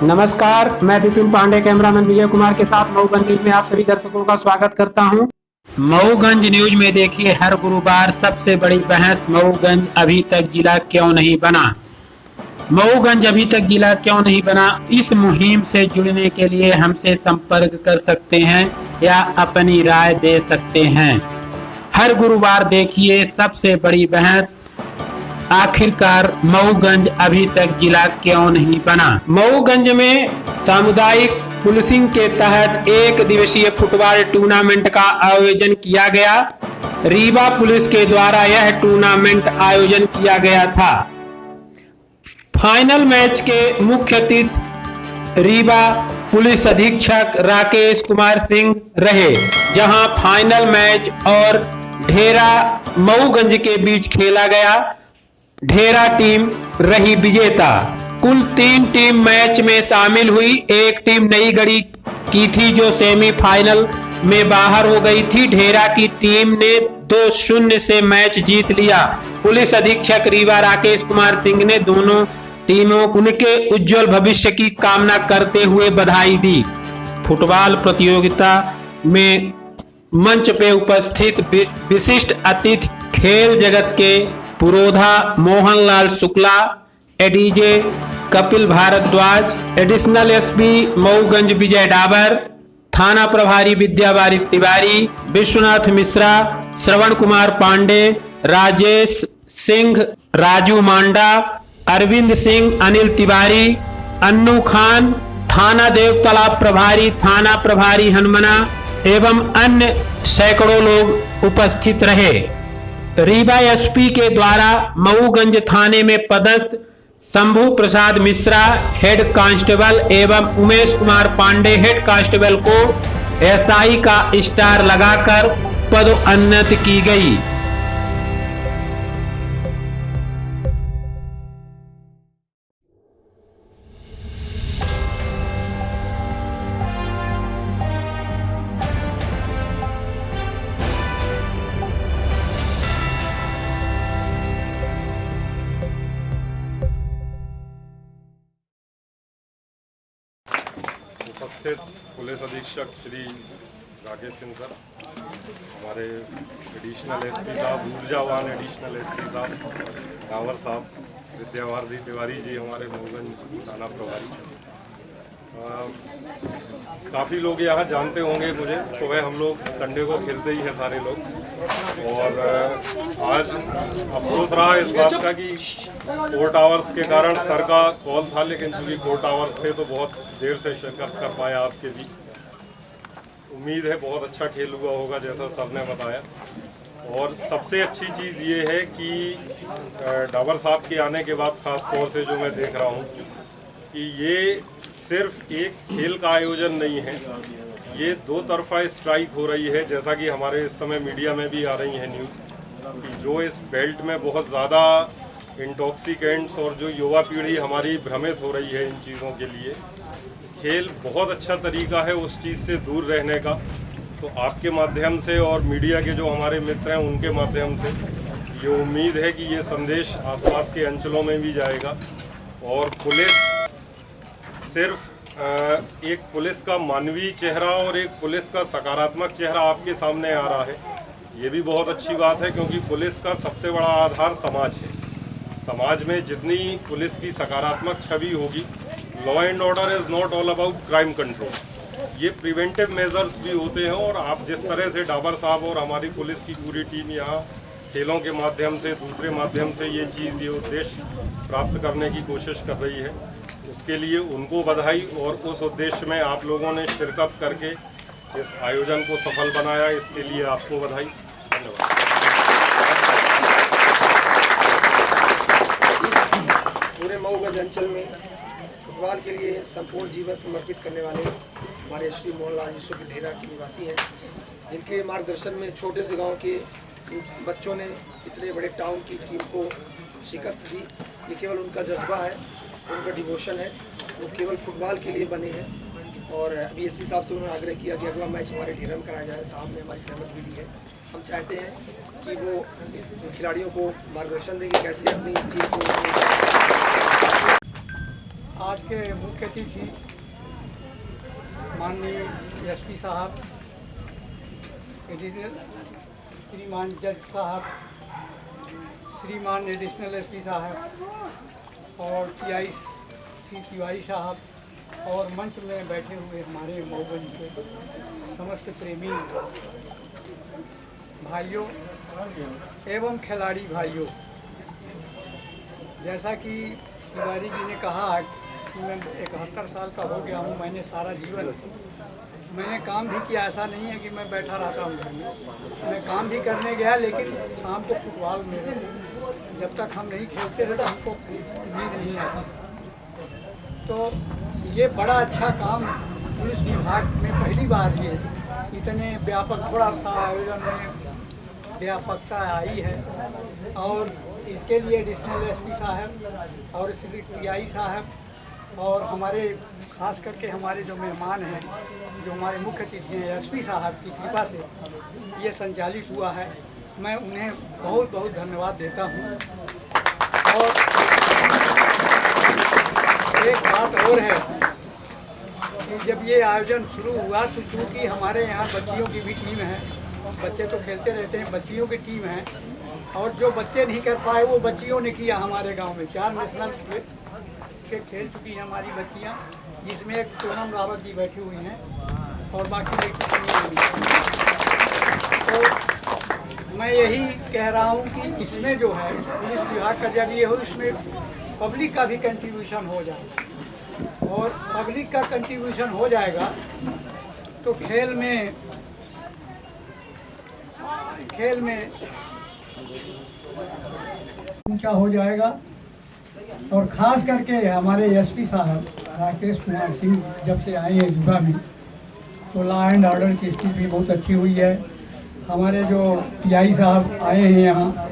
नमस्कार, मैं विपिन पांडे कैमरामैन विजय कुमार के साथ मऊगंज न्यूज में आप सभी दर्शकों का स्वागत करता हूं। मऊगंज न्यूज में देखिए हर गुरुवार सबसे बड़ी बहस, मऊगंज अभी तक जिला क्यों नहीं बना। मऊगंज अभी तक जिला क्यों नहीं बना, इस मुहिम से जुड़ने के लिए हमसे संपर्क कर सकते हैं या अपनी राय दे सकते हैं। हर गुरुवार देखिए सबसे बड़ी बहस, आखिरकार मऊगंज अभी तक जिला क्यों नहीं बना। मऊगंज में सामुदायिक पुलिसिंग के तहत एक दिवसीय फुटबॉल टूर्नामेंट का आयोजन किया गया। रीवा पुलिस के द्वारा यह टूर्नामेंट आयोजन किया गया था। फाइनल मैच के मुख्य अतिथि रीवा पुलिस अधीक्षक राकेश कुमार सिंह रहे, जहां फाइनल मैच और ढेरा मऊगंज के बीच खेला गया। ढेरा टीम रही विजेता। कुल 3 टीम मैच में शामिल हुई। एक टीम नई गढ़ी की थी जो सेमीफाइनल में बाहर हो गई थी। ढेरा की टीम ने 2-0 से मैच जीत लिया। पुलिस अधीक्षक रीवा राकेश कुमार सिंह ने दोनों टीमों उनके उज्जवल भविष्य की कामना करते हुए बधाई दी। फुटबॉल प्रतियोगिता में मंच पे उपस्थित विशिष्ट अतिथि खेल जगत के पुरोधा Mohanlal Shukla, ADJ Kapil Bharadwaj, additional SP Mauganj Vijay Dabar, थाना प्रभारी विद्याबारी तिवारी, विश्वनाथ मिश्रा, श्रवण कुमार पांडे, राजेश सिंह, राजू मांडा, अरविंद सिंह, अनिल तिवारी, अन्नू खान, थाना देवतालाब प्रभारी, थाना प्रभारी हनुमना एवं अन्य सैकड़ों लोग उपस्थित रहे। रीवा एसपी के द्वारा मऊगंज थाने में पदस्थ शंभू प्रसाद मिश्रा हेड कांस्टेबल एवं उमेश कुमार पांडे हेड कांस्टेबल को एसआई का स्टार लगाकर पदोन्नति की गई। उपस्थित पुलिस अधीक्षक श्री राकेश सिंह सर, हमारे एडिशनल एसपी साहब, ऊर्जावान एडिशनल एसपी साहब रावर साहब, विद्यावारी तिवारी जी हमारे मऊगंज थाना प्रभारी। काफ़ी लोग यहाँ जानते होंगे मुझे। सुबह हम लोग संडे को खेलते ही हैं सारे लोग, और आज अफसोस रहा इस बात का कि कोर्ट आवर्स के कारण सर का कॉल था, लेकिन चूंकि कोर्ट आवर्स थे तो बहुत देर से शिरकत कर पाया आपके बीच। उम्मीद है बहुत अच्छा खेल हुआ होगा जैसा सर ने बताया। और सबसे अच्छी चीज़ ये है कि डाबर साहब के आने के बाद ख़ास तौर से जो मैं देख रहा हूँ कि ये सिर्फ एक खेल का आयोजन नहीं है, ये दो तरफा स्ट्राइक हो रही है। जैसा कि हमारे इस समय मीडिया में भी आ रही है न्यूज़ कि जो इस बेल्ट में बहुत ज़्यादा इंटॉक्सिकेंट्स और जो युवा पीढ़ी हमारी भ्रमित हो रही है इन चीज़ों के लिए, खेल बहुत अच्छा तरीका है उस चीज़ से दूर रहने का। तो आपके माध्यम से और मीडिया के जो हमारे मित्र हैं उनके माध्यम से ये उम्मीद है कि ये संदेश आसपास के अंचलों में भी जाएगा और पुलिस सिर्फ एक पुलिस का मानवीय चेहरा और एक पुलिस का सकारात्मक चेहरा आपके सामने आ रहा है। ये भी बहुत अच्छी बात है, क्योंकि पुलिस का सबसे बड़ा आधार समाज है। समाज में जितनी पुलिस की सकारात्मक छवि होगी, law and order is not all about crime control, ये प्रिवेंटिव मेजर्स भी होते हैं। और आप जिस तरह से डाबर साहब और हमारी पुलिस की पूरी टीम यहाँ खेलों के माध्यम से, दूसरे माध्यम से ये चीज़, ये उद्देश्य प्राप्त करने की कोशिश कर रही है, उसके लिए उनको बधाई। और उस उद्देश्य में आप लोगों ने शिरकत करके इस आयोजन को सफल बनाया, इसके लिए आपको बधाई। धन्यवाद। पूरे मऊगंज अंचल में फुटबॉल के लिए संपूर्ण जीवन समर्पित करने वाले हमारे श्री मोहनलाल यूसुफ ढेरा के निवासी हैं, जिनके मार्गदर्शन में छोटे से गांव के बच्चों ने इतने बड़े टाउन की टीम को शिकस्त दी। ये केवल उनका जज्बा है, उनका डिवोशन है। वो केवल फुटबॉल के लिए बने हैं। और अभी एसपी साहब से उन्होंने आग्रह किया कि अगला मैच हमारे ढेरा में कराया जाए। साहब ने हमारी सहमति भी दी है। हम चाहते हैं कि वो इस खिलाड़ियों को मार्गदर्शन देंगे कैसे अपनी टीम को। आज के मुख्य अतिथि माननीय एसपी साहब, एडिशनल श्रीमान जज साहब, श्रीमान एडिशनल एसपी साहब और टीआई श्री तिवारी साहब और मंच में बैठे हुए हमारे मऊगंज के समस्त प्रेमी भाइयों एवं खिलाड़ी भाइयों, जैसा कि तिवारी जी ने कहा कि मैं 71 साल का हो गया हूँ। मैंने सारा जीवन मैंने काम भी किया, ऐसा नहीं है कि मैं बैठा रहता हूँ घर में। मैं काम भी करने गया, लेकिन शाम को फुटबॉल में जब तक हम नहीं खेलते थे तो हमको नींद नहीं आती। तो ये बड़ा अच्छा काम पुलिस विभाग में पहली बार ये इतने व्यापक थोड़ा सा आयोजन में व्यापकता आई है। और इसके लिए एडिशनल एसपी साहब और श्री टीआई साहब और हमारे खास करके हमारे जो मेहमान हैं, जो हमारे मुख्य अतिथि हैं, एसपी साहब की कृपा से ये संचालित हुआ है। मैं उन्हें बहुत बहुत धन्यवाद देता हूँ। और एक बात और है कि जब ये आयोजन शुरू हुआ तो चूँकि हमारे यहाँ बच्चियों की भी टीम है, बच्चे तो खेलते रहते हैं, बच्चियों की टीम है, और जो बच्चे नहीं कर पाए वो बच्चियों ने किया। हमारे गांव में 4 नेशनल के खेल चुकी हैं हमारी बच्चियां, जिसमें एक सोनम रावत जी बैठी हुई हैं और बाकी लड़की नहीं। तो मैं यही कह रहा हूं कि इसमें जो है पुलिस विभाग का जब ये हो, इसमें पब्लिक का भी कंट्रीब्यूशन हो जाए, और पब्लिक का कंट्रीब्यूशन हो जाएगा तो खेल में ऊंचा हो जाएगा। और ख़ास करके हमारे एसपी साहब राकेश कुमार सिंह जब से आए हैं युवा में, तो लॉ एंड ऑर्डर की स्थिति भी बहुत अच्छी हुई है। हमारे जो टीआई साहब आए हैं यहाँ,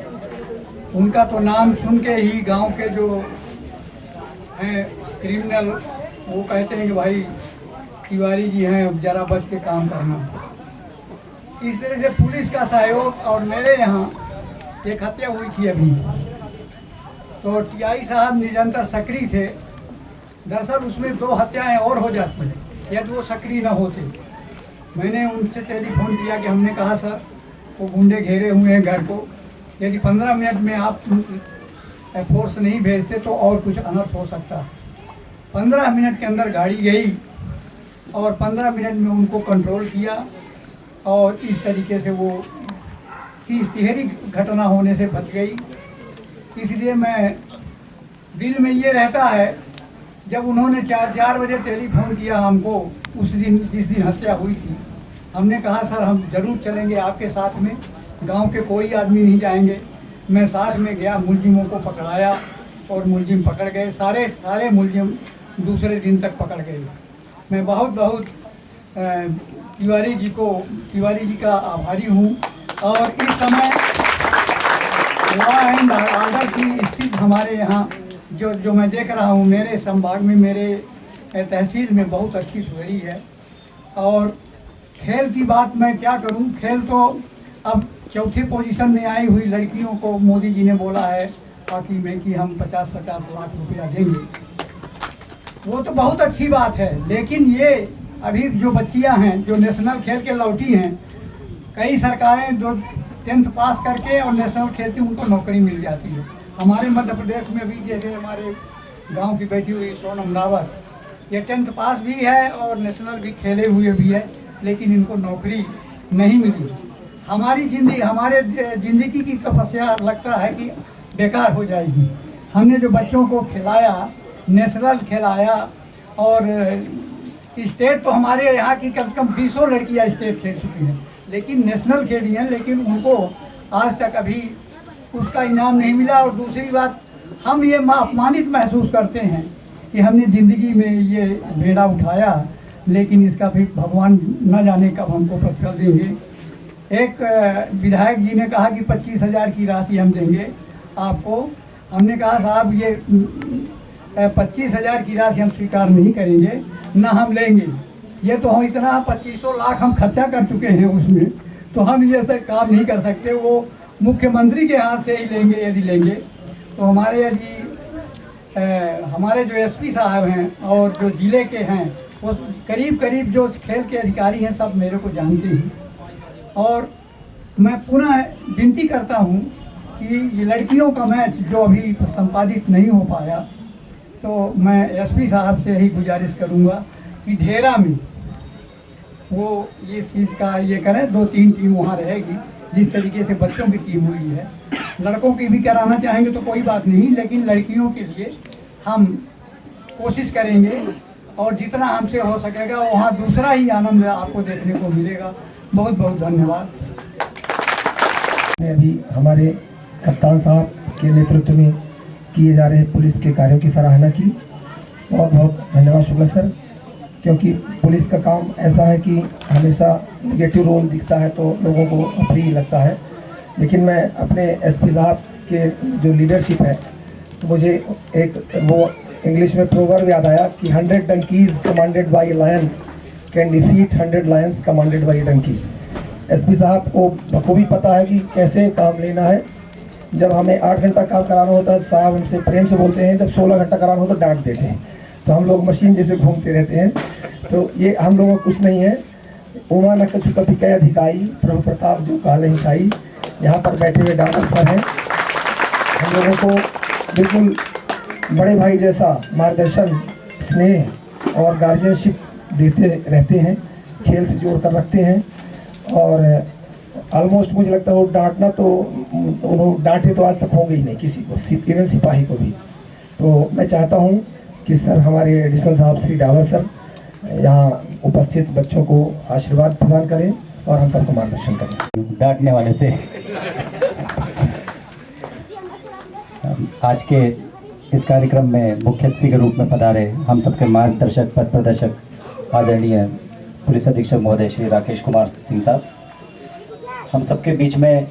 उनका तो नाम सुन के ही गांव के जो हैं क्रिमिनल वो कहते हैं कि भाई तिवारी जी हैं, ज़रा बच के काम करना। इस तरह से पुलिस का सहयोग, और मेरे यहाँ एक हत्या हुई थी अभी, तो टीआई साहब निरंतर सक्रिय थे। दरअसल उसमें 2 हत्याएं और हो जाती हैं यदि वो सक्रिय न होते। मैंने उनसे टेलीफोन किया कि हमने कहा सर वो गुंडे घेरे हुए हैं घर को, यदि 15 मिनट में आप फोर्स नहीं भेजते तो और कुछ अनर्थ हो सकता है। 15 मिनट के अंदर गाड़ी गई और 15 मिनट में उनको कंट्रोल किया, और इस तरीके से वो तिहरी घटना होने से बच गई। इसलिए मैं दिल में ये रहता है, जब उन्होंने 4 बजे टेलीफोन किया हमको उस दिन जिस दिन हत्या हुई थी, हमने कहा सर हम ज़रूर चलेंगे आपके साथ में, गांव के कोई आदमी नहीं जाएंगे। मैं साथ में गया, मुलजिमों को पकड़ाया और मुलजिम पकड़ गए, सारे मुलजिम दूसरे दिन तक पकड़ गए। मैं बहुत बहुत तिवारी जी का आभारी हूँ। और इस समय लॉ एंड ऑर्डर की स्थिति हमारे यहाँ जो मैं देख रहा हूँ, मेरे संभाग में, मेरे तहसील में बहुत अच्छी सुधरी है। और खेल की बात मैं क्या करूँ, खेल तो अब चौथे पोजीशन में आई हुई लड़कियों को मोदी जी ने बोला है हॉकी में कि हम 50-50 लाख रुपया देंगे, वो तो बहुत अच्छी बात है। लेकिन ये अभी जो बच्चियां हैं जो नेशनल खेल के लौटी हैं, कई सरकारें जो 10th पास करके और नेशनल खेलती उनको नौकरी मिल जाती है। हमारे मध्य प्रदेश में भी जैसे हमारे गांव की बैठी हुई सोनम रावत, ये 10th पास भी है और नेशनल भी खेले हुए भी है, लेकिन इनको नौकरी नहीं मिली। हमारे ज़िंदगी की तपस्या लगता है कि बेकार हो जाएगी। हमने जो बच्चों को खिलाया, नेशनल खिलाया, और स्टेट तो हमारे यहाँ की कम से कम 20 लड़कियाँ स्टेट खेल चुकी हैं, लेकिन नेशनल खेली हैं, लेकिन उनको आज तक अभी उसका इनाम नहीं मिला। और दूसरी बात, हम ये अपमानित महसूस करते हैं कि हमने ज़िंदगी में ये बेड़ा उठाया, लेकिन इसका भी भगवान न जाने कब हमको प्रतिफल देंगे। एक विधायक जी ने कहा कि 25,000 की राशि हम देंगे आपको। हमने कहा साहब ये 25,000 की राशि हम स्वीकार नहीं करेंगे, न हम लेंगे। ये तो हम इतना 2500 लाख हम खर्चा कर चुके हैं उसमें, तो हम ये सब काम नहीं कर सकते। वो मुख्यमंत्री के हाथ से ही लेंगे, यदि लेंगे तो हमारे यदि हमारे जो एसपी साहब हैं और जो ज़िले के हैं वो करीब करीब जो खेल के अधिकारी हैं सब मेरे को जानते हैं। और मैं पुनः विनती करता हूँ कि ये लड़कियों का मैच जो अभी संपादित नहीं हो पाया, तो मैं एसपी साहब से ही गुजारिश करूँगा कि ढेरा में वो इस चीज़ का ये करें। 2-3 टीम वहाँ रहेगी, जिस तरीके से बच्चों की टीम हुई है। लड़कों की भी कराना चाहेंगे तो कोई बात नहीं, लेकिन लड़कियों के लिए हम कोशिश करेंगे और जितना हमसे हो सकेगा वहाँ दूसरा ही आनंद आपको देखने को मिलेगा। बहुत बहुत धन्यवाद। अभी हमारे कप्तान साहब के नेतृत्व में किए जा रहे पुलिस के कार्यों की सराहना की। बहुत बहुत धन्यवाद शुक्ला सर, क्योंकि पुलिस का काम ऐसा है कि हमेशा नेगेटिव रोल दिखता है तो लोगों को अप्रिय लगता है, लेकिन मैं अपने एसपी साहब के जो लीडरशिप है तो मुझे एक वो इंग्लिश में प्रोवर्ब याद आया कि 100 donkeys commanded by a lion can defeat 100 lions commanded by a donkey. SP साहब को बखूबी पता है कि कैसे काम लेना है। जब हमें 8 घंटा काम कराना होता है साहब हमसे प्रेम से बोलते हैं, जब 16 घंटा कराना हो तो डांट देते हैं। तो हम लोग मशीन जैसे घूमते रहते हैं। तो ये हम लोगों को कुछ नहीं है। उमा न कछु कपि कह अधिकाई, प्रभु प्रताप जो काल नहीं खाई। यहाँ पर बैठे हुए डॉक्टर सर हैं, हम लोगों को बिल्कुल बड़े भाई जैसा मार्गदर्शन, स्नेह और गार्जियनशिप देते रहते हैं, खेल से जोड़ कर रखते हैं। और ऑलमोस्ट मुझे लगता है वो डांटना तो उन्होंने डांटे तो आज तक होंगे ही नहीं किसी को, इवन सिपाही को भी। तो मैं चाहता हूँ कि सर हमारे एडिशनल साहब श्री डावर सर यहाँ उपस्थित बच्चों को आशीर्वाद प्रदान करें और हम सबको मार्गदर्शन करें। डांटने वाले से आज के इस कार्यक्रम में मुख्य अतिथि के रूप में पधारे हम सबके मार्गदर्शक, पथ प्रदर्शक आदरणीय पुलिस अधीक्षक महोदय श्री राकेश कुमार सिंह साहब, हम सबके बीच में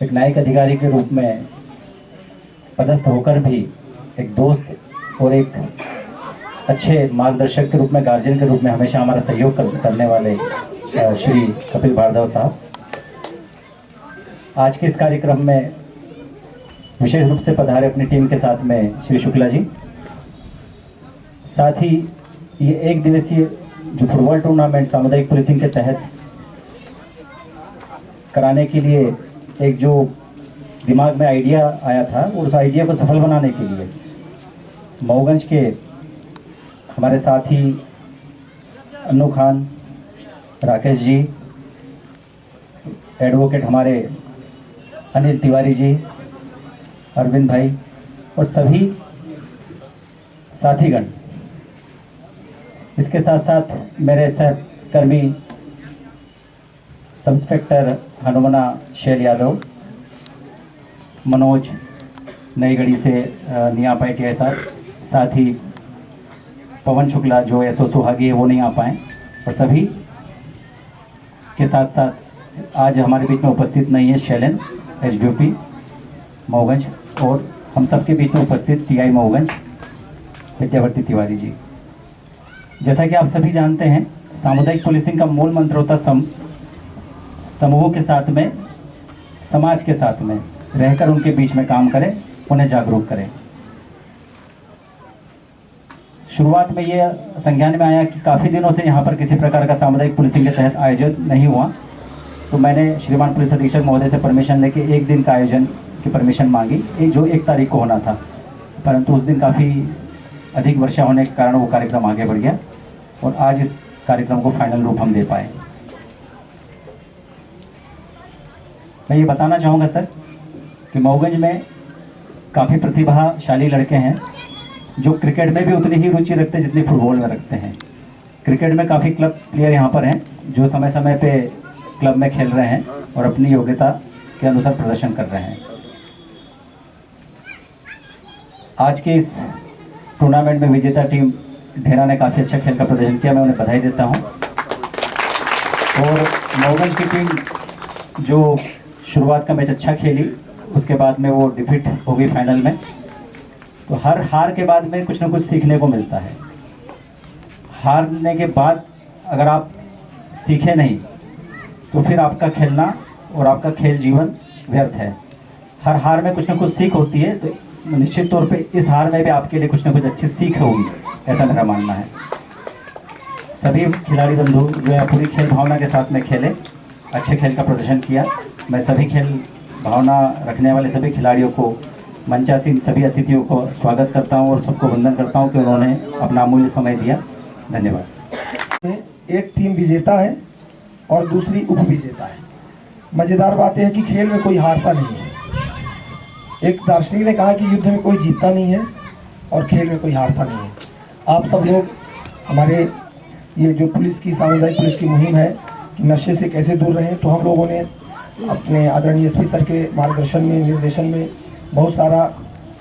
एक न्यायिक अधिकारी के रूप में पदस्थ होकर भी एक दोस्त और एक अच्छे मार्गदर्शक के रूप में, गार्जियन के रूप में हमेशा हमारा सहयोग करने वाले श्री कपिल भार्गव साहब, आज के इस कार्यक्रम में विशेष रूप से पधारे अपनी टीम के साथ में श्री शुक्ला जी। साथ ही ये एक दिवसीय जो फुटबॉल टूर्नामेंट सामुदायिक पुलिसिंग के तहत कराने के लिए एक जो दिमाग में आइडिया आया था, उस आइडिया को सफल बनाने के लिए मऊगंज के हमारे साथी अन्नू खान, राकेश जी, एडवोकेट हमारे अनिल तिवारी जी, अरविंद भाई और सभी साथीगण, इसके साथ साथ मेरे सहकर्मी सब इंस्पेक्टर हनुमना शैल यादव, मनोज नई गढ़ी से नियापा ITI साथ ही पवन शुक्ला जो एसओ सुहागी है वो नहीं आ पाए, और सभी के साथ साथ आज हमारे बीच में उपस्थित नहीं है शैलन HBP मऊगंज, और हम सबके बीच में उपस्थित TI मऊगंज विद्यावर्ती तिवारी जी। जैसा कि आप सभी जानते हैं, सामुदायिक पुलिसिंग का मूल मंत्र होता समूहों के साथ में, समाज के साथ में रहकर उनके बीच में काम करें, उन्हें जागरूक करें। शुरुआत में ये संज्ञान में आया कि काफ़ी दिनों से यहाँ पर किसी प्रकार का सामुदायिक पुलिसिंग के तहत आयोजन नहीं हुआ, तो मैंने श्रीमान पुलिस अधीक्षक महोदय से परमिशन लेके एक दिन का आयोजन की परमिशन मांगी, जो 1 तारीख को होना था, परंतु उस दिन काफ़ी अधिक वर्षा होने के कारण वो कार्यक्रम आगे बढ़ गया और आज इस कार्यक्रम को फाइनल रूप हम दे पाए। मैं ये बताना चाहूँगा सर कि मऊगंज में काफ़ी प्रतिभाशाली लड़के हैं जो क्रिकेट में भी उतनी ही रुचि रखते हैं जितनी फुटबॉल में रखते हैं। क्रिकेट में काफ़ी क्लब प्लेयर यहाँ पर हैं जो समय समय पे क्लब में खेल रहे हैं और अपनी योग्यता के अनुसार प्रदर्शन कर रहे हैं। आज के इस टूर्नामेंट में विजेता टीम ढेरा ने काफ़ी अच्छा खेल का प्रदर्शन किया, मैं उन्हें बधाई देता हूं। और मऊगंज की टीम जो शुरुआत का मैच अच्छा खेली, उसके बाद में वो डिफीट हो गई फाइनल में, तो हर हार के बाद में कुछ ना कुछ सीखने को मिलता है। हारने के बाद अगर आप सीखे नहीं तो फिर आपका खेलना और आपका खेल जीवन व्यर्थ है। हर हार में कुछ ना कुछ सीख होती है, तो निश्चित तौर पे इस हार में भी आपके लिए कुछ ना कुछ अच्छी सीख होगी, ऐसा मेरा मानना है। सभी खिलाड़ी बंधु जो है पूरी खेल भावना के साथ में खेले, अच्छे खेल का प्रदर्शन किया। मैं सभी खेल भावना रखने वाले सभी खिलाड़ियों को, मंचासीन सभी अतिथियों को स्वागत करता हूं और सबको वंदन करता हूं कि उन्होंने अपना अमूल्य समय दिया। धन्यवाद। एक टीम विजेता है और दूसरी उप विजेता है। मज़ेदार बात यह है कि खेल में कोई हारता नहीं है। एक दार्शनिक ने कहा कि युद्ध में कोई जीतता नहीं है और खेल में कोई हारता नहीं है। आप सब लोग हमारे ये जो पुलिस की सामुदायिक पुलिस की मुहिम है कि नशे से कैसे दूर रहें, तो हम लोगों ने अपने आदरणीय एसपी सर के मार्गदर्शन में, निर्देशन में बहुत सारा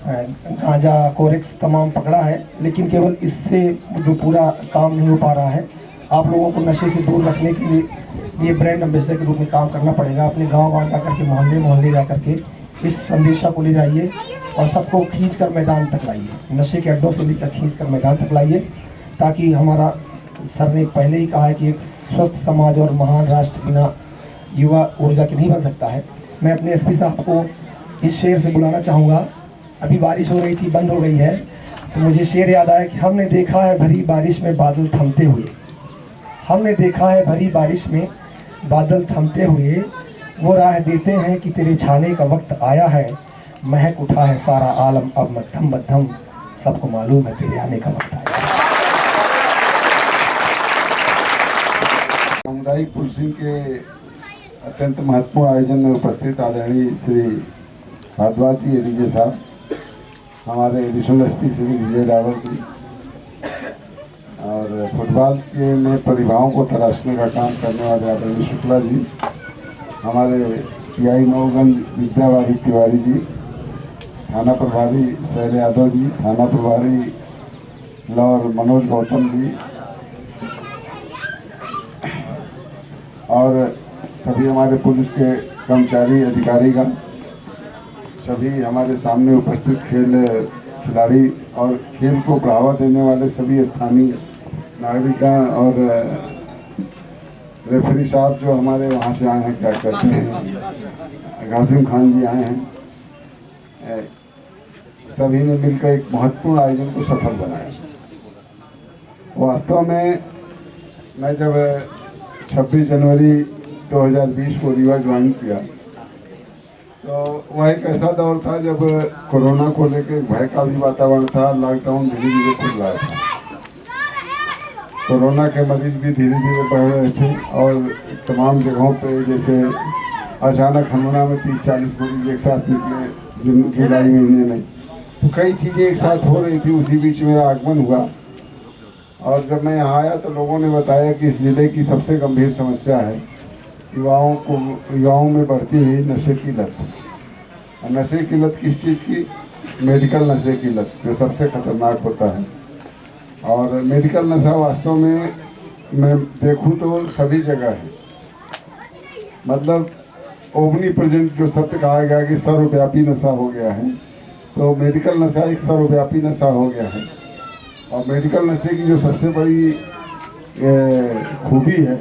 गांजा, कोरेक्स तमाम पकड़ा है, लेकिन केवल इससे जो पूरा काम नहीं हो पा रहा है। आप लोगों को नशे से दूर रखने के लिए ये ब्रांड एम्बेसडर के रूप में काम करना पड़ेगा। अपने गांव जा करके, मोहल्ले जा करके इस संदेशा को ले जाइए और सबको खींच कर मैदान तक लाइए। नशे के अड्डों से लेकर खींच कर मैदान तक लाइए, ताकि हमारा सर ने पहले ही कहा है कि एक स्वस्थ समाज और महान राष्ट्र बिना युवा ऊर्जा के नहीं बन सकता है। मैं अपने एसपी साहब को इस शेर से बुलाना चाहूँगा। अभी बारिश हो रही थी, बंद हो गई है, तो मुझे शेर याद आया कि हमने देखा है भरी बारिश में बादल थमते हुए, हमने देखा है भरी बारिश में बादल थमते हुए, वो राह देते हैं कि तेरे छाने का वक्त आया है, महक उठा है सारा आलम अब मध्यम मध्यम, सबको मालूम है तेरे आने का वक्त आया। सामुदायिक पुलिसिंग के अत्यंत महत्वपूर्ण आयोजन में उपस्थित आदरणीय श्री भारद्वाज जी एडीजे साहब, हमारे एडिशनल एसपी श्री विजय रावत जी, और फुटबॉल के में प्रतिभाओं को तराशने का काम करने वाले आदरणीय शुक्ला जी, हमारे पीआई नौगंज विद्यावारी तिवारी जी, थाना प्रभारी शैल यादव जी, थाना प्रभारी लॉर मनोज गौतम जी, और सभी हमारे पुलिस के कर्मचारी अधिकारीगण, सभी हमारे सामने उपस्थित खेल खिलाड़ी और खेल को बढ़ावा देने वाले सभी स्थानीय नागरिकगण और रेफरी साहब जो हमारे वहाँ से आए हैं, क्या कहते हैं, गासिम खान जी आए हैं, सभी ने मिलकर एक महत्वपूर्ण आयोजन को सफल बनाया। वास्तव में मैं जब 26 जनवरी 2020 को रीवा ज्वाइन किया, तो वह एक ऐसा दौर था जब कोरोना को लेकर भय का भी वातावरण था, लॉकडाउन धीरे धीरे खुल रहा था, कोरोना के मरीज भी धीरे धीरे बढ़ रहे थे और तमाम जगहों पे जैसे अचानक हनुमाना में 30-40 मरीज एक साथ निकले जुलाई महीने में, तो कई चीज़ें एक साथ हो रही थी। उसी बीच मेरा आगमन हुआ और जब मैं यहाँ आया तो लोगों ने बताया कि इस ज़िले की सबसे गंभीर समस्या है युवाओं में बढ़ती हुई नशे की लत। और नशे की लत किस चीज़ की? मेडिकल नशे की लत, जो सबसे खतरनाक होता है। और मेडिकल नशा वास्तव में मैं देखूं तो सभी जगह है, मतलब ओमनी प्रेजेंट जो शब्द कहा गया कि सर्वव्यापी नशा हो गया है, तो मेडिकल नशा एक सर्वव्यापी नशा हो गया है। और मेडिकल नशे की जो सबसे बड़ी खूबी है,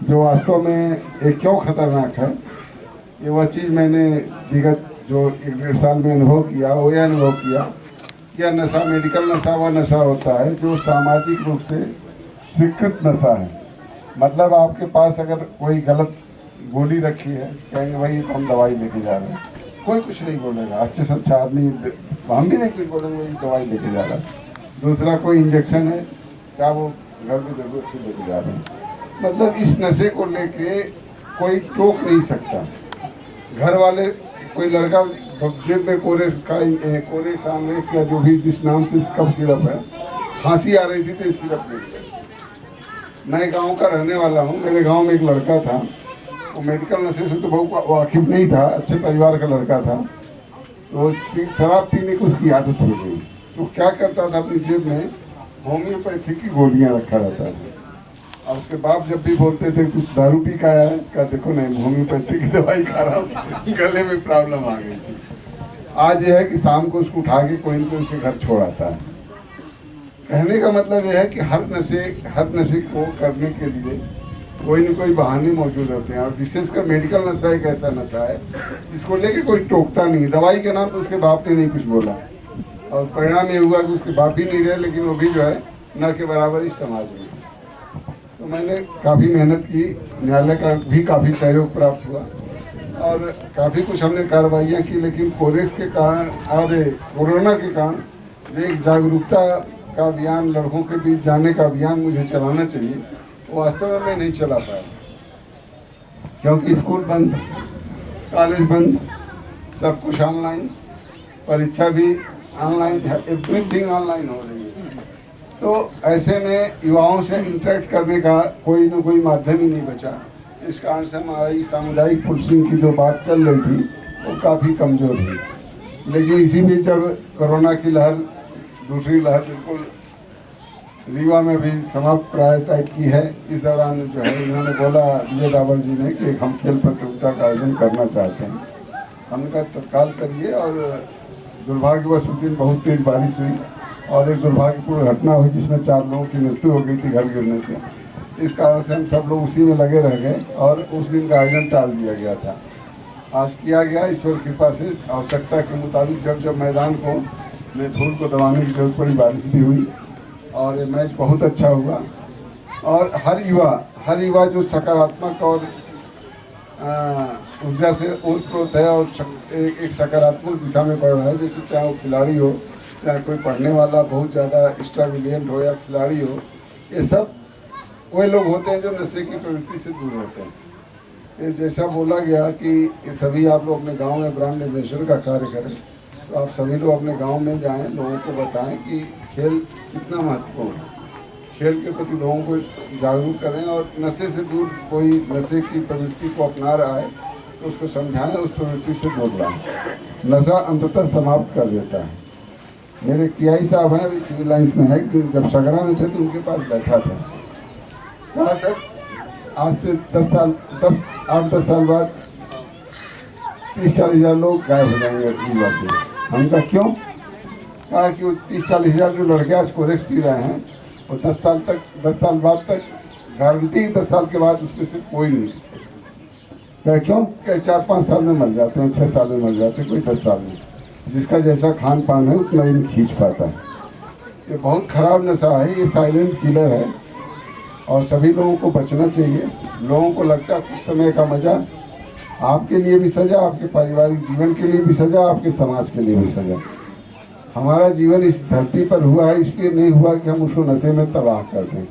जो वास्तव में ये क्यों खतरनाक है, ये वह चीज़ मैंने विगत जो 1-1.5 साल में अनुभव किया, वो यह अनुभव किया यह नशा, मेडिकल नशा वह नशा होता है जो सामाजिक रूप से स्वीकृत नशा है। मतलब आपके पास अगर कोई गलत गोली रखी है, कहेंगे भाई तो हम दवाई लेके जा रहे हैं, कोई कुछ नहीं बोलेगा, अच्छे से अच्छा आदमी, हम भी नहीं कुछ बोलेंगे, वही दवाई लेके जा रहा है। दूसरा कोई इंजेक्शन है, साहब वो घर में जरूरत से लेके जा रहे हैं। मतलब इस नशे को लेके कोई टोक नहीं सकता। घर वाले, कोई लड़का जेब में कोरेक्स आमलेक्स या जो भी जिस नाम से कफ सिरप है, खांसी आ रही थी तो इस सिरप ले। मैं गांव का रहने वाला हूं, मेरे गांव में एक लड़का था, वो मेडिकल नशे से तो बहुत वाकिफ नहीं था, अच्छे परिवार का लड़का था, तो शराब पीने की उसकी आदत हो गई। तो क्या करता था, अपनी जेब में होम्योपैथी की गोलियाँ रखा रहता था। और उसके बाप जब भी बोलते थे कुछ दारू पी का आया है, क्या देखो नहीं होम्योपैथी की दवाई खा रहा हूँ, गले में प्रॉब्लम आ गई थी। आज यह है कि शाम को उसको उठा के कोई न कोई उसके घर छोड़ आता है। कहने का मतलब यह है कि हर नशे को करने के लिए कोई न कोई बहाने मौजूद होते हैं। और विशेषकर मेडिकल नशा एक ऐसा नशा है जिसको लेके कोई टोकता नहीं। दवाई के नाम पर उसके बाप ने नहीं कुछ बोला और परिणाम ये हुआ कि उसके बाप ही नहीं रहे, लेकिन वो भी जो है न के बराबर इस समाज में। तो मैंने काफ़ी मेहनत की, न्यायालय का भी काफ़ी सहयोग प्राप्त हुआ और काफ़ी कुछ हमने कार्रवाइयाँ की, लेकिन कोरेक्स के कारण और कोरोना के कारण जो एक जागरूकता का अभियान, लड़कों के बीच जाने का अभियान मुझे चलाना चाहिए, वो वास्तव में मैं नहीं चला पाया क्योंकि स्कूल बंद, कॉलेज बंद, सब कुछ ऑनलाइन, परीक्षा भी ऑनलाइन, एवरीथिंग ऑनलाइन हो रही है। तो ऐसे में युवाओं से इंटरेक्ट करने का कोई न कोई माध्यम ही नहीं बचा। इस कारण से हमारी सामुदायिक पुलिसिंग की जो बात चल रही थी वो काफ़ी कमज़ोर हुई। लेकिन इसी बीच जब कोरोना की लहर, दूसरी लहर बिल्कुल रीवा में भी समाप्त प्राय टाइप की है, इस दौरान जो है इन्होंने बोला विजय रावल जी ने कि हम खेल प्रतियोगिता का आयोजन करना चाहते हैं। हमने कहा तत्काल करिए और दुर्भाग्यवश उस दिन बहुत तेज बारिश हुई और एक दुर्भाग्यपूर्ण घटना हुई जिसमें 4 लोगों की मृत्यु हो गई थी घर गिरने से। इस कारण से हम सब लोग उसी में लगे रह गए और उस दिन का आयोजन टाल दिया गया था। आज किया गया ईश्वर कृपा से, आवश्यकता के मुताबिक जब मैदान को में धूल को दबाने की जरूरत पड़ी, बारिश भी हुई और ये मैच बहुत अच्छा हुआ। और हर युवा जो सकारात्मक और ऊर्जा से ओतप्रोत है और एक सकारात्मक दिशा में बढ़ रहा है, जैसे चाहे वो खिलाड़ी हो, चाहे कोई पढ़ने वाला बहुत ज़्यादा एक्स्ट्राविलियंट हो या खिलाड़ी हो, ये सब वही लोग होते हैं जो नशे की प्रवृत्ति से दूर रहते हैं। ये जैसा बोला गया कि ये सभी आप लोग अपने गांव में ब्रांड एम्बेसडर का कार्य करें, तो आप सभी लोग अपने गांव में जाएं, लोगों को बताएं कि खेल कितना महत्वपूर्ण है, खेल के प्रति लोगों को जागरूक करें और नशे से दूर, कोई नशे की प्रवृत्ति को अपना रहा है तो उसको समझाएं, उस प्रवृत्ति से दूर लाएं। नशा अंततः समाप्त कर देता है। मेरे टीआई साहब हैं, अभी सिविल लाइन्स में है, कि जब सगरा में थे तो उनके पास बैठा था, कहा सर आज से 8-10 साल बाद 30-40 हज़ार लोग गायब हो जाएंगे युवा से। हम कहा क्यों? कहा कि वो 30-40 हज़ार जो लड़के आज कोरेक्स पी रहे हैं वो 10 साल बाद तक गारंटी 10 साल के बाद उसमें से कोई नहीं। कहा क्यों? कहे 4-5 साल में मर जाते हैं, 6 साल में मर जाते हैं, कोई 10 साल में। जिसका जैसा खान पान है उतना ही खींच पाता है। ये बहुत ख़राब नशा है, ये साइलेंट किलर है और सभी लोगों को बचना चाहिए। लोगों को लगता है कुछ समय का मज़ा, आपके लिए भी सज़ा, आपके पारिवारिक जीवन के लिए भी सज़ा, आपके समाज के लिए भी सज़ा। हमारा जीवन इस धरती पर हुआ है, इसलिए नहीं हुआ कि हम उसको नशे में तबाह कर दें।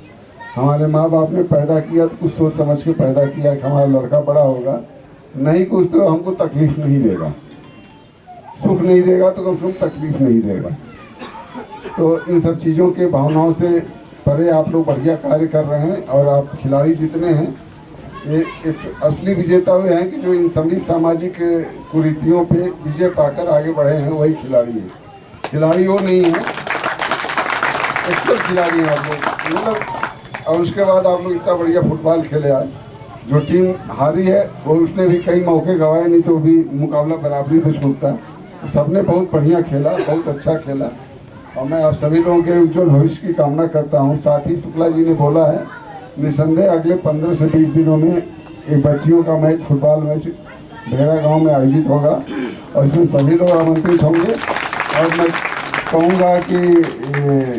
हमारे माँ बाप ने पैदा किया तो कुछ सोच समझ के पैदा किया कि हमारा लड़का बड़ा होगा, नहीं कुछ तो हमको तकलीफ़ नहीं देगा, सुख नहीं देगा तो कम से कम तकलीफ़ नहीं देगा। तो इन सब चीज़ों के भावनाओं से परे आप लोग बढ़िया कार्य कर रहे हैं और आप खिलाड़ी जितने हैं ये एक असली विजेता हुए हैं कि जो इन सभी सामाजिक कुरीतियों पे विजय पाकर आगे बढ़े हैं, वही खिलाड़ी हैं। खिलाड़ी वो नहीं है, एक्चुअल खिलाड़ी हैं आप लोग, मतलब। और उसके बाद आप लोग इतना बढ़िया फुटबॉल खेले आज। जो टीम हारी है वो उसने भी कई मौके गंवाए, नहीं तो भी मुकाबला बराबरी पे छूटता। सबने बहुत बढ़िया खेला, बहुत अच्छा खेला और मैं आप सभी लोगों के उज्जवल भविष्य की कामना करता हूं। साथ ही शुक्ला जी ने बोला है निसंदेह अगले 15 से 20 दिनों में एक बच्चियों का मैच, फुटबॉल मैच ढेरा गांव में आयोजित होगा और इसमें सभी लोग आमंत्रित होंगे। और मैं कहूँगा कि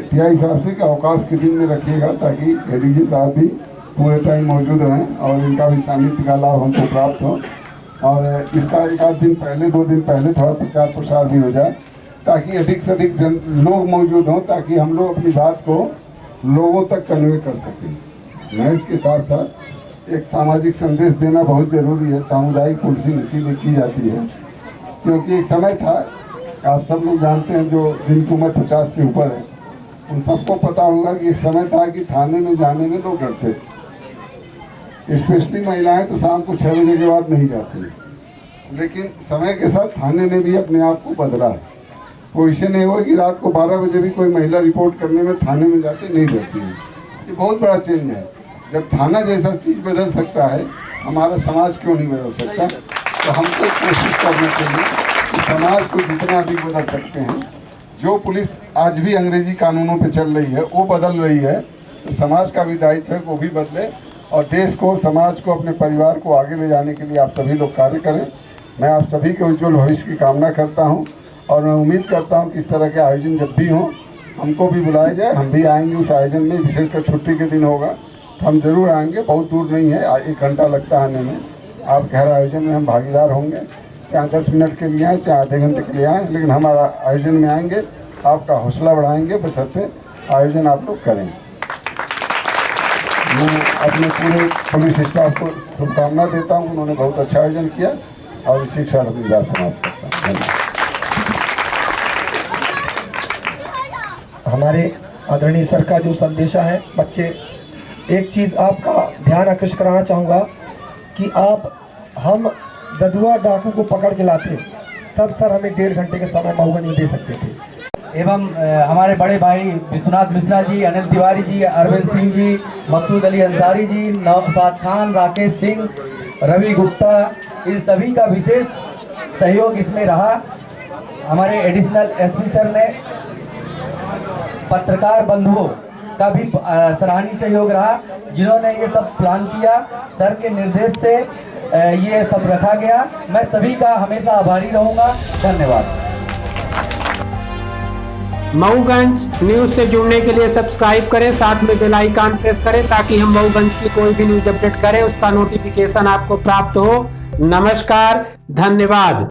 टीआई साहब से कि अवकाश के दिन में रखिएगा ताकि एडीजी साहब भी पूरे टाइम मौजूद रहें और इनका भी सानिध्य का लाभ हमको प्राप्त हो। और इसका 1-8 दिन पहले, 2 दिन पहले थोड़ा प्रचार प्रसार भी हो जाए ताकि अधिक से अधिक लोग मौजूद हों, ताकि हम लोग अपनी बात को लोगों तक कन्वे कर सकें। मैच के साथ साथ एक सामाजिक संदेश देना बहुत ज़रूरी है। सामुदायिक पुलिसिंग इसीलिए की जाती है क्योंकि एक समय था, आप सब लोग जानते हैं, जो जिनकी उम्र 50 से ऊपर है उन सबको पता होगा कि एक समय था कि थाने में जाने में लोग डरते थे। स्पेशली महिलाएं तो शाम को 6 बजे के बाद नहीं जाती, लेकिन समय के साथ थाने ने भी अपने आप को बदला है। पोजिशन नहीं हुआ कि रात को 12 बजे भी कोई महिला रिपोर्ट करने में थाने में जाते नहीं रहती है। ये बहुत बड़ा चेंज है। जब थाना जैसा चीज़ बदल सकता है, हमारा समाज क्यों नहीं बदल सकता? तो हमको कोशिश करना चाहिए कि समाज को जितना अधिक बदल सकते हैं। जो पुलिस आज भी अंग्रेजी कानूनों पे चल रही है वो बदल रही है, तो समाज का भी दायित्व है वो भी बदले और देश को, समाज को, अपने परिवार को आगे ले जाने के लिए आप सभी लोग कार्य करें। मैं आप सभी के उज्जवल भविष्य की कामना करता हूं और मैं उम्मीद करता हूं कि इस तरह के आयोजन जब भी हों हमको भी बुलाया जाए, हम भी आएंगे उस आयोजन में। विशेषकर छुट्टी के दिन होगा तो हम ज़रूर आएंगे, बहुत दूर नहीं है, 1 घंटा लगता है आने में। आपके हर आयोजन में हम भागीदार होंगे, चाहे 10 मिनट के लिए आएँ, चाहे आधे घंटे के लिए आएँ, लेकिन हमारा आयोजन में आएंगे, आपका हौसला बढ़ाएंगे, बशर्ते आयोजन आप लोग करें। मैं अपने पूरे पुलिस स्टाफ को शुभकामना देता हूँ, उन्होंने बहुत अच्छा आयोजन किया और इसी के साथ अपनी बात समाप्त करता हूँ। धन्यवाद। हमारे आदरणीय सर का जो संदेशा है, बच्चे एक चीज़ आपका ध्यान आकृष्ट कराना चाहूँगा कि हम ददुआ डाकू को पकड़ के लाते तब सर हमें 1.5 घंटे के समय मऊगंज में दे सकते थे। एवं हमारे बड़े भाई विश्वनाथ मिश्रा जी, अनिल तिवारी जी, अरविंद सिंह जी, मकसूद अली अंसारी जी, नौशाद खान, राकेश सिंह, रवि गुप्ता, इन सभी का विशेष सहयोग इसमें रहा। हमारे एडिशनल एसपी सर ने, पत्रकार बंधुओं का भी सराहनीय सहयोग रहा, जिन्होंने ये सब प्लान किया। सर के निर्देश से ये सब रखा गया। मैं सभी का हमेशा आभारी रहूँगा। धन्यवाद। मऊगंज न्यूज से जुड़ने के लिए सब्सक्राइब करें, साथ में बेल आइकन प्रेस करें ताकि हम मऊगंज की कोई भी न्यूज अपडेट करें उसका नोटिफिकेशन आपको प्राप्त हो। नमस्कार, धन्यवाद।